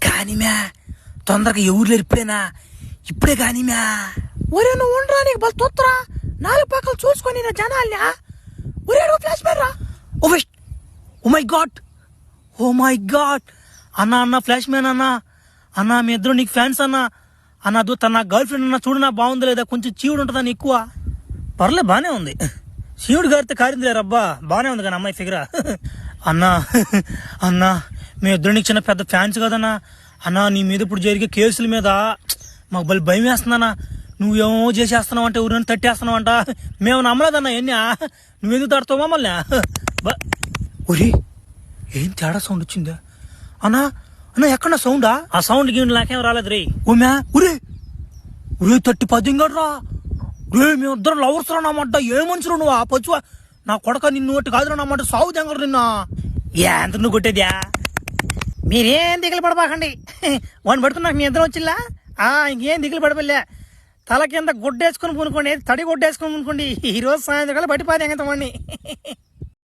కానీ మ్యా తొందరగా ఎవరు ఇప్పుడేనా ఇప్పుడే కానీ మ్యా ఒరే నువ్వు ఉండరా నీకు బస్ తొత్తరా 4 పక్కలు చూసుకొని నా జనాల్ని ఒరే ఫ్లాష్ మ్యాన్ రా ఓ మై గాడ్ అన్న ఫ్లాష్ మ్యాన్ అన్న మీ ఇద్దరు నీకు ఫ్యాన్స్ అన్న తన గర్ల్ ఫ్రెండ్ అన్న చూడు నా బాగుంది లేదా కొంచెం చీవుడు ఉంటుందని ఎక్కువ పర్లే బానే ఉంది శివుడు గారితో కారిందిలే రబ్బా బానే ఉంది కానీ అమ్మాయి ఫిగరా అన్నా మీ ఇద్దరు నీకు చిన్న పెద్ద ఫ్యాన్స్ కదన్నా అన్నా నీ మీద ఇప్పుడు జరిగే కేసుల మీద మాకు బలి భయం వేస్తుందన్నా నువ్వేమో చేసేస్తున్నావు అంటే ఊరిని తట్టేస్తున్నావు అంట మేము నమ్మలేదన్నా ఎన్ని నువ్వెందుకు తడతావు మమ్మల్ని ఒరే ఏం తేడా సౌండ్ వచ్చిందా అన్నా ఎక్కడ సౌండా ఆ సౌండ్ గీండి నాకేం రాలేదు రే ఒరే 30 రా రే మేమిద్దరం లవర్స్ రానమాట ఏ మనుషులు నువ్వు ఆ పచ్చువా నా కొడక నిన్ను ఒకటి కాదు రానమాట సాగు తెంగరు నిన్న ఎంత నువ్వు కొట్టేద్యా మీరేం దిగులు పడబాకండి వాడిని పడుతున్నా మీ ఇద్దరం వచ్చిల్లా ఇంకేం దిగులు పడబల్లే తల కింద గుడ్డేసుకుని పూనుకోండి తడి గుడ్డేసుకుని పూనుకోండి ఈ రోజు సాయంత్రం బట్టి పాది ఎంగతామండి